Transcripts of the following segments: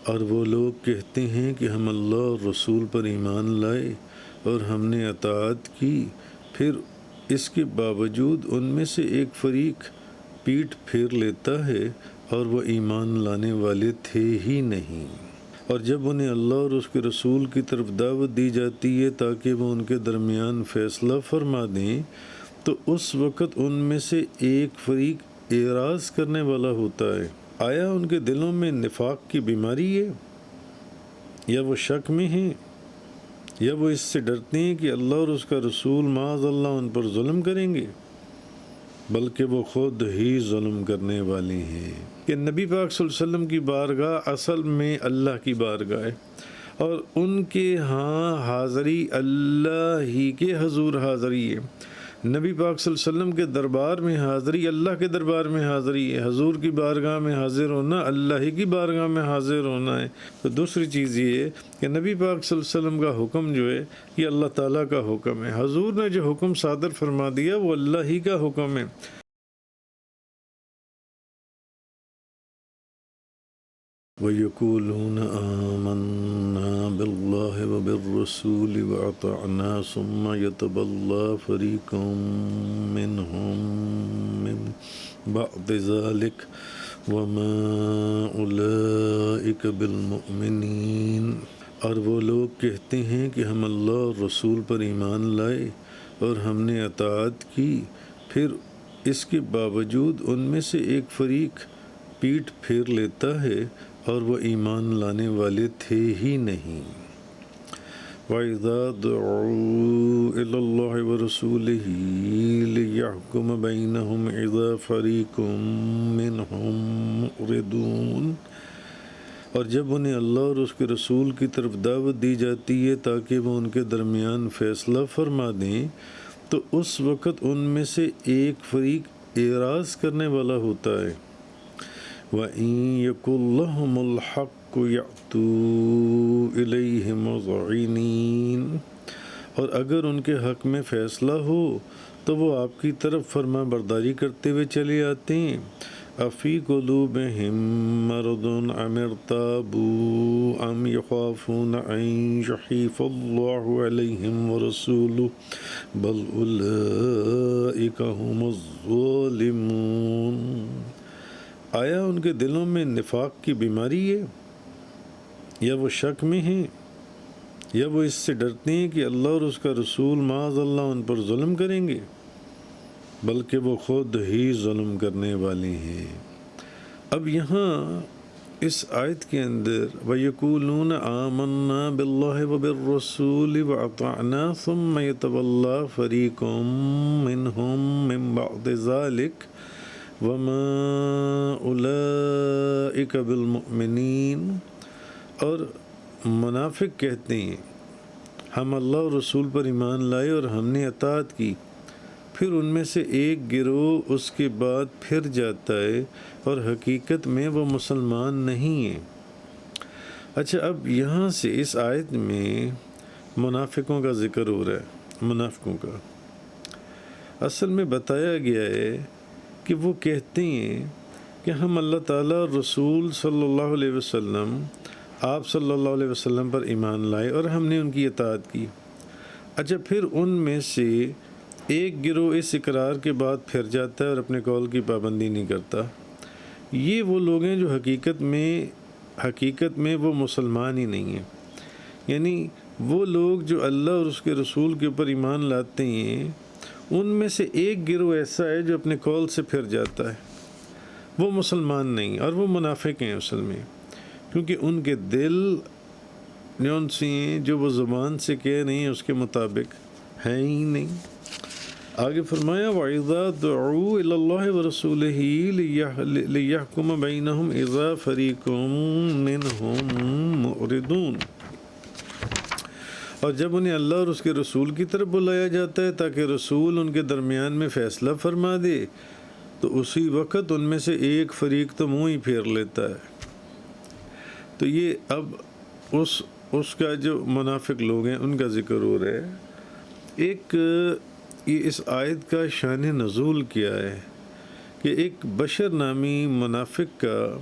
اور وہ لوگ کہتے ہیں کہ ہم اللہ اور رسول پر ایمان لائے اور ہم نے اطاعت کی، پھر اس کے باوجود ان میں سے ایک فریق پیٹھ پھیر لیتا ہے اور وہ ایمان لانے والے تھے ہی نہیں۔ اور جب انہیں اللہ اور اس کے رسول کی طرف دعوت دی جاتی ہے تاکہ وہ ان کے درمیان فیصلہ فرما دیں، تو اس وقت ان میں سے ایک فریق اعراض کرنے والا ہوتا ہے۔ آیا ان کے دلوں میں نفاق کی بیماری ہے، یا وہ شک میں ہیں، یا وہ اس سے ڈرتے ہیں کہ اللہ اور اس کا رسول معاذ اللہ ان پر ظلم کریں گے، بلکہ وہ خود ہی ظلم کرنے والے ہیں۔ کہ نبی پاک صلی اللہ علیہ وسلم کی بارگاہ اصل میں اللہ کی بارگاہ ہے، اور ان کے ہاں حاضری اللہ ہی کے حضور حاضری ہے۔ نبی پاک صلی اللہ علیہ وسلم کے دربار میں حاضری اللہ کے دربار میں حاضری ہے، حضور کی بارگاہ میں حاضر ہونا اللہ ہی کی بارگاہ میں حاضر ہونا ہے۔ تو دوسری چیز یہ ہے کہ نبی پاک صلی اللہ علیہ وسلم کا حکم جو ہے یہ اللہ تعالیٰ کا حکم ہے، حضور نے جو حکم صادر فرما دیا وہ اللہ ہی کا حکم ہے۔ وَيَقُولُونَ آمَنَّا بِاللَّهِ وَبِالرَّسُولِ وَأَطَعْنَا ثُمَّ يَتَوَلَّىٰ فَرِيقٌ مِّنْهُم مِّن بَعْدِ ذَٰلِكَ وَمَا أُولَٰئِكَ بِالْمُؤْمِنِينَ۔ اور وہ لوگ کہتے ہیں کہ ہم اللہ اور رسول پر ایمان لائے اور ہم نے اطاعت کی، پھر اس کے باوجود ان میں سے ایک فریق پیٹھ پھیر لیتا ہے اور وہ ایمان لانے والے تھے ہی نہیں۔ وَإِذَا دُعُوا إِلَى اللَّهِ وَرَسُولِهِ لِيَحْكُمَ بَيْنَهُمْ إِذَا فَرِيقٌ مِّنْهُمْ مُعْرِضُونَ۔ اور جب انہیں اللہ اور اس کے رسول کی طرف دعوت دی جاتی ہے تاکہ وہ ان کے درمیان فیصلہ فرما دیں، تو اس وقت ان میں سے ایک فریق اعراض کرنے والا ہوتا ہے۔ وَإِن يَكُن لَّهُمُ الْحَقُّ يَأْتُوا إِلَيْهِ مُذْعِنِينَ۔ اور اگر ان کے حق میں فیصلہ ہو تو وہ آپ کی طرف فرما برداری کرتے ہوئے چلے آتے ہیں۔ أَفِي قُلُوبِهِم مَّرَضٌ أَمِ ارْتَابُوا أَمْ يَخَافُونَ أَن يَحِيفَ اللَّهُ عَلَيْهِمْ وَرَسُولُهُ بَلْ أُولَٰئِكَ هُمُ الظَّالِمُونَ۔ آیا ان کے دلوں میں نفاق کی بیماری ہے، یا وہ شک میں ہیں، یا وہ اس سے ڈرتے ہیں کہ اللہ اور اس کا رسول معاذ اللہ ان پر ظلم کریں گے، بلکہ وہ خود ہی ظلم کرنے والے ہیں۔ اب یہاں اس آیت کے اندر وَيَقُولُونَ آمَنَّا بِاللَّهِ وَبِالرَّسُولِ وَأَطَعْنَا ثُمَّ يَتَوَلَّىٰ فَرِيقٌ مِّنْهُم مِّن بَعْدِ ذَٰلِكَ وَمَا أُولَٰئِكَ بِالْمُؤْمِنِينَ۔ اور منافق کہتے ہیں ہم اللہ اور رسول پر ایمان لائے اور ہم نے اطاعت کی، پھر ان میں سے ایک گروہ اس کے بعد پھر جاتا ہے اور حقیقت میں وہ مسلمان نہیں ہیں۔ اچھا، اب یہاں سے اس آیت میں منافقوں کا ذکر ہو رہا ہے۔ منافقوں کا اصل میں بتایا گیا ہے کہ وہ کہتے ہیں کہ ہم اللہ تعالیٰ اور رسول صلی اللہ علیہ وسلم، آپ صلی اللہ علیہ وسلم پر ایمان لائے اور ہم نے ان کی اطاعت کی۔ اچھا، پھر ان میں سے ایک گروہ اس اقرار کے بعد پھر جاتا ہے اور اپنے قول کی پابندی نہیں کرتا۔ یہ وہ لوگ ہیں جو حقیقت میں وہ مسلمان ہی نہیں ہیں۔ یعنی وہ لوگ جو اللہ اور اس کے رسول کے اوپر ایمان لاتے ہیں، ان میں سے ایک گروہ ایسا ہے جو اپنے قول سے پھر جاتا ہے، وہ مسلمان نہیں، اور وہ منافق ہیں اصل میں، کیونکہ ان کے دل جون سی ہیں جو وہ زبان سے کہہ رہے ہیں اس کے مطابق ہیں ہی نہیں۔ آگے فرمایا وَإِذَا دُعُوا إِلَى اللَّهِ وَرَسُولِهِ لِيَحْكُمَ بَيْنَهُمْ إِذَا فَرِيقٌ مِّنْهُم مُّعْرِضُونَ۔ اور جب انہیں اللہ اور اس کے رسول کی طرف بلایا جاتا ہے تاکہ رسول ان کے درمیان میں فیصلہ فرما دے، تو اسی وقت ان میں سے ایک فریق تو منہ ہی پھیر لیتا ہے۔ تو یہ اب اس کا جو منافق لوگ ہیں ان کا ذکر ہو رہا ہے۔ یہ اس آیت کا شان نزول کیا ہے کہ ایک بشر نامی منافق کا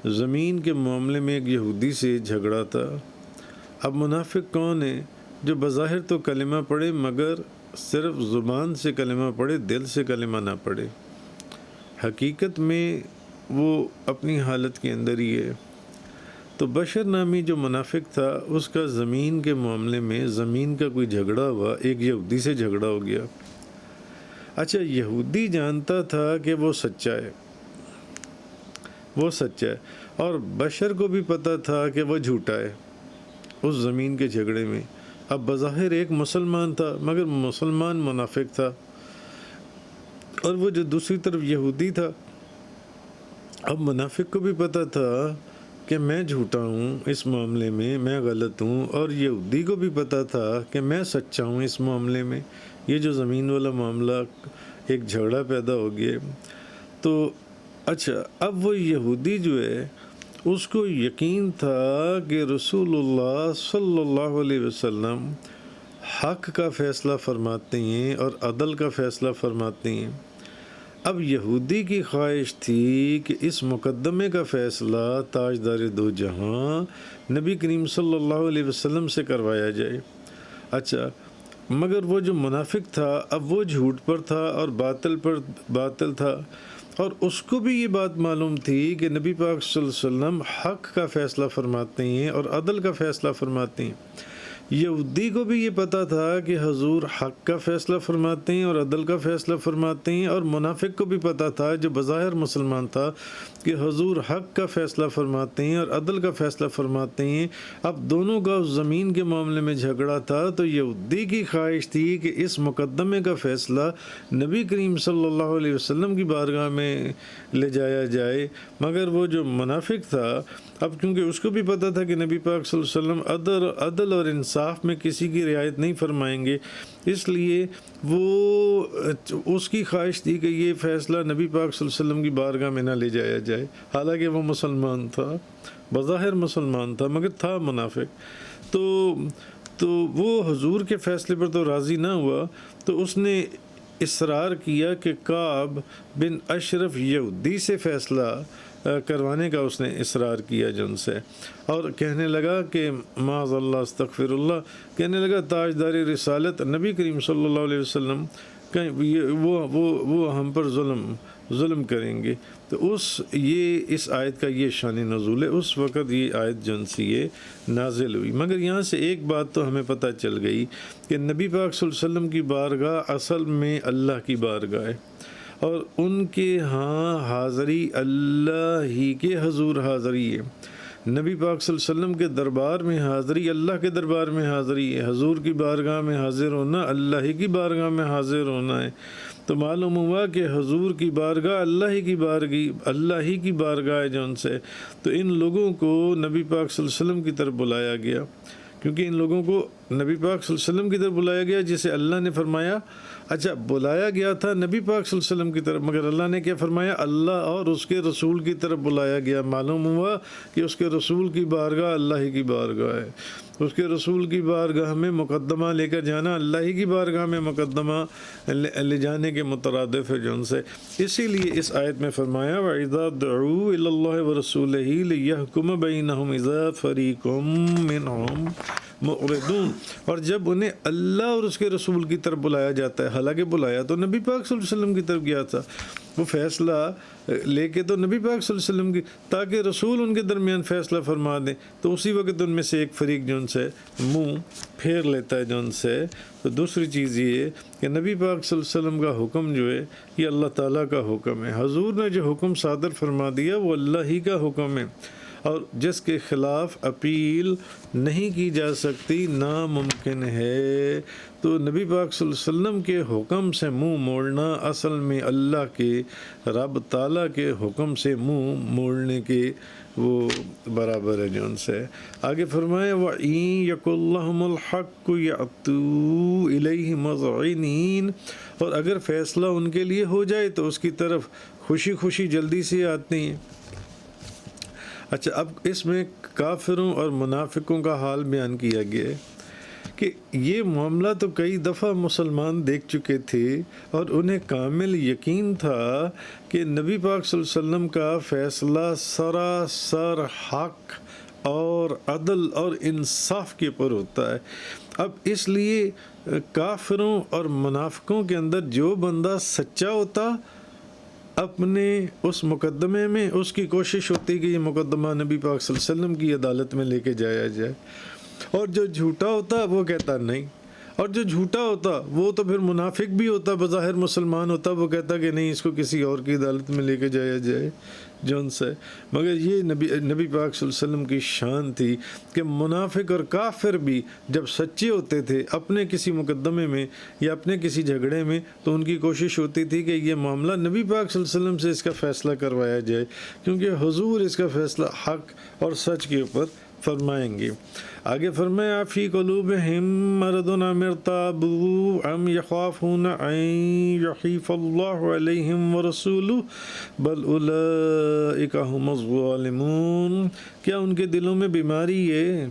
زمین کے معاملے میں ایک یہودی سے جھگڑا تھا۔ اب منافق کون ہے؟ جو بظاہر تو کلمہ پڑھے مگر صرف زبان سے کلمہ پڑھے، دل سے کلمہ نہ پڑھے، حقیقت میں وہ اپنی حالت کے اندر ہی ہے۔ تو بشر نامی جو منافق تھا، اس کا زمین کے معاملے میں زمین کا کوئی جھگڑا ہوا، ایک یہودی سے جھگڑا ہو گیا۔ اچھا، یہودی جانتا تھا کہ وہ سچا ہے، وہ سچا ہے، اور بشر کو بھی پتہ تھا کہ وہ جھوٹا ہے اس زمین کے جھگڑے میں۔ اب بظاہر ایک مسلمان تھا مگر مسلمان منافق تھا، اور وہ جو دوسری طرف یہودی تھا، اب منافق کو بھی پتہ تھا کہ میں جھوٹا ہوں اس معاملے میں غلط ہوں، اور یہودی کو بھی پتہ تھا کہ میں سچا ہوں اس معاملے میں۔ یہ جو زمین والا معاملہ، ایک جھگڑا پیدا ہو گیا۔ تو اچھا، اب وہ یہودی جو ہے اس کو یقین تھا کہ رسول اللہ صلی اللہ علیہ وسلم حق کا فیصلہ فرماتے ہیں اور عدل کا فیصلہ فرماتے ہیں۔ اب یہودی کی خواہش تھی کہ اس مقدمے کا فیصلہ تاجدار دو جہاں نبی کریم صلی اللہ علیہ وسلم سے کروایا جائے۔ اچھا، مگر وہ جو منافق تھا، اب وہ جھوٹ پر تھا اور باطل پر باطل تھا، اور اس کو بھی یہ بات معلوم تھی کہ نبی پاک صلی اللہ علیہ وسلم حق کا فیصلہ فرماتے ہیں اور عدل کا فیصلہ فرماتے ہیں۔ یہودی کو بھی یہ پتہ تھا کہ حضور حق کا فیصلہ فرماتے ہیں اور عدل کا فیصلہ فرماتے ہیں، اور منافق کو بھی پتہ تھا جو بظاہر مسلمان تھا کہ حضور حق کا فیصلہ فرماتے ہیں اور عدل کا فیصلہ فرماتے ہیں۔ اب دونوں کا اس زمین کے معاملے میں جھگڑا تھا، تو یہودی کی خواہش تھی کہ اس مقدمے کا فیصلہ نبی کریم صلی اللہ علیہ وسلم کی بارگاہ میں لے جایا جائے، مگر وہ جو منافق تھا، اب کیونکہ اس کو بھی پتہ تھا کہ نبی پاک صلی اللہ علیہ وسلم عدل اور انصاف میں کسی کی رعایت نہیں فرمائیں گے، اس لیے وہ اس کی خواہش تھی کہ یہ فیصلہ نبی پاک صلی اللہ علیہ وسلم کی بارگاہ میں نہ لے جایا جائے، حالانکہ وہ مسلمان تھا، بظاہر مسلمان تھا مگر تھا منافق۔ تو وہ حضور کے فیصلے پر تو راضی نہ ہوا، تو اس نے اصرار کیا کہ کعب بن اشرف یہودی سے فیصلہ کروانے کا اس نے اصرار کیا جن سے، اور کہنے لگا کہ معاذ اللہ استغفر اللہ، کہنے لگا تاجدار رسالت نبی کریم صلی اللہ علیہ وسلم وہ ہم پر ظلم کریں گے۔ تو اس آیت کا یہ شان نزول ہے، اس وقت یہ آیت جن سی یہ نازل ہوئی۔ مگر یہاں سے ایک بات تو ہمیں پتہ چل گئی کہ نبی پاک صلی اللہ علیہ وسلم کی بارگاہ اصل میں اللہ کی بارگاہ ہے، اور ان کے ہاں حاضری اللہ ہی کے حضور حاضری ہے۔ نبی پاک صلی اللہ علیہ وسلم کے دربار میں حاضری اللہ کے دربار میں حاضری ہے، حضور کی بارگاہ میں حاضر ہونا اللہ ہی کی بارگاہ میں حاضر ہونا ہے۔ تو معلوم ہوا کہ حضور کی بارگاہ اللہ ہی کی بارگاہ ہے جن سے، تو ان لوگوں کو نبی پاک صلی اللہ علیہ وسلم کی طرف بلایا گیا، کیونکہ ان لوگوں کو نبی پاک صلی اللہ علیہ وسلم کی طرف بلایا گیا جسے اللہ نے فرمایا، اچھا بلایا گیا تھا نبی پاک صلی اللہ علیہ وسلم کی طرف، مگر اللہ نے کیا فرمایا؟ اللہ اور اس کے رسول کی طرف بلایا گیا۔ معلوم ہوا کہ اس کے رسول کی بارگاہ اللہ ہی کی بارگاہ ہے، اس کے رسول کی بارگاہ میں مقدمہ لے کر جانا اللہ ہی کی بارگاہ میں مقدمہ لے جانے کے مترادف ہے جن سے۔ اسی لیے اس آیت میں فرمایا وَإِذَا دُعُوا إِلَى اللَّهِ وَرَسُولِهِ لِيَحْكُمَ بَيْنَهُمْ إِذَا فَرِيقٌ مِّنْهُمْ معرضون، اور جب انہیں اللہ اور اس کے رسول کی طرف بلایا جاتا ہے، حالانکہ بلایا تو نبی پاک صلی اللہ علیہ وسلم کی طرف گیا تھا، وہ فیصلہ لے کے تو نبی پاک صلی اللہ علیہ وسلم کی، تاکہ رسول ان کے درمیان فیصلہ فرما دیں، تو اسی وقت ان میں سے ایک فریق جو ان سے منہ پھیر لیتا ہے جو ان سے۔ تو دوسری چیز یہ ہے کہ نبی پاک صلی اللہ علیہ وسلم کا حکم جو ہے یہ اللہ تعالیٰ کا حکم ہے، حضور نے جو حکم صادر فرما دیا وہ اللہ ہی کا حکم ہے، اور جس کے خلاف اپیل نہیں کی جا سکتی، ناممکن ہے۔ تو نبی پاک صلی اللہ علیہ وسلم کے حکم سے منہ موڑنا اصل میں اللہ کے رب تعالیٰ کے حکم سے منہ موڑنے کے وہ برابر ہے جو ان سے۔ آگے فرمائے وَإِن يَكُن لَّهُمُ الْحَقُّ يَأْتُوا إِلَيْهِ مُذْعِنِينَ، اور اگر فیصلہ ان کے لیے ہو جائے تو اس کی طرف خوشی خوشی جلدی سے آتے ہیں۔ اچھا، اب اس میں کافروں اور منافقوں کا حال بیان کیا گیا ہے کہ یہ معاملہ تو کئی دفعہ مسلمان دیکھ چکے تھے اور انہیں کامل یقین تھا کہ نبی پاک صلی اللہ علیہ وسلم کا فیصلہ سراسر حق اور عدل اور انصاف کے پر ہوتا ہے۔ اب اس لیے کافروں اور منافقوں کے اندر جو بندہ سچا ہوتا، اپنے اس مقدمے میں اس کی کوشش ہوتی کہ یہ مقدمہ نبی پاک صلی اللہ علیہ وسلم کی عدالت میں لے کے جایا جائے، اور جو جھوٹا ہوتا وہ کہتا نہیں، اور جو جھوٹا ہوتا وہ تو پھر منافق بھی ہوتا، بظاہر مسلمان ہوتا، وہ کہتا کہ نہیں، اس کو کسی اور کی عدالت میں لے کے جایا جائے جون سے۔ مگر یہ نبی پاک صلی اللہ علیہ وسلم کی شان تھی کہ منافق اور کافر بھی جب سچے ہوتے تھے اپنے کسی مقدمے میں یا اپنے کسی جھگڑے میں، تو ان کی کوشش ہوتی تھی کہ یہ معاملہ نبی پاک صلی اللہ علیہ وسلم سے اس کا فیصلہ کروایا جائے، کیونکہ حضور اس کا فیصلہ حق اور سچ کے اوپر فرمائیں گے۔ آگے فرمایا فی قلوبہم مرض ام ارتابوا ام یخافون ان یحیف اللہ علیہم ورسولہ بل اولئک ھم الظالمون، کیا ان کے دلوں میں بیماری ہے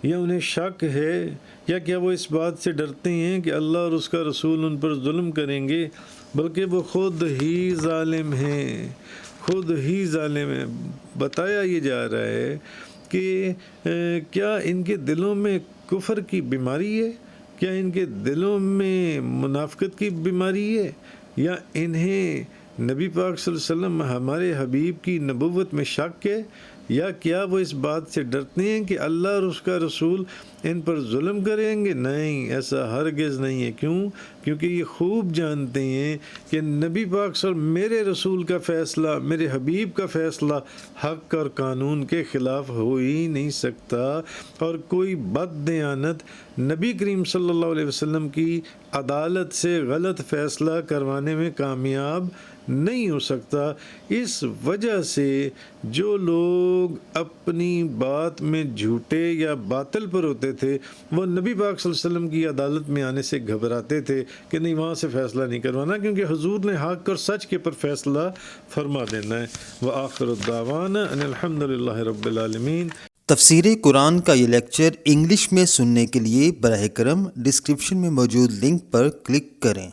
یا انہیں شک ہے، یا کیا وہ اس بات سے ڈرتے ہیں کہ اللہ اور اس کا رسول ان پر ظلم کریں گے، بلکہ وہ خود ہی ظالم ہیں، خود ہی ظالم ہیں۔ بتایا یہ جا رہا ہے کہ کیا ان کے دلوں میں کفر کی بیماری ہے، کیا ان کے دلوں میں منافقت کی بیماری ہے، یا انہیں نبی پاک صلی اللہ علیہ وسلم ہمارے حبیب کی نبوت میں شک ہے، یا کیا وہ اس بات سے ڈرتے ہیں کہ اللہ اور اس کا رسول ان پر ظلم کریں گے؟ نہیں، ایسا ہرگز نہیں ہے۔ کیوں؟ کیونکہ یہ خوب جانتے ہیں کہ نبی پاک صلی اللہ علیہ وسلم، میرے رسول کا فیصلہ، میرے حبیب کا فیصلہ حق اور قانون کے خلاف ہو ہی نہیں سکتا، اور کوئی بد دیانت نبی کریم صلی اللہ علیہ وسلم کی عدالت سے غلط فیصلہ کروانے میں کامیاب نہیں ہو سکتا۔ اس وجہ سے جو لوگ اپنی بات میں جھوٹے یا باطل پر ہوتے تھے، وہ نبی پاک صلی اللہ علیہ وسلم کی عدالت میں آنے سے گھبراتے تھے کہ نہیں، وہاں سے فیصلہ نہیں کروانا، کیونکہ حضور نے حق اور سچ کے پر فیصلہ فرما دینا ہے۔ وآخر الدعوانا ان الحمد للہ رب العالمین۔ تفسیر قرآن کا یہ لیکچر انگلش میں سننے کے لیے براہ کرم ڈسکرپشن میں موجود لنک پر کلک کریں۔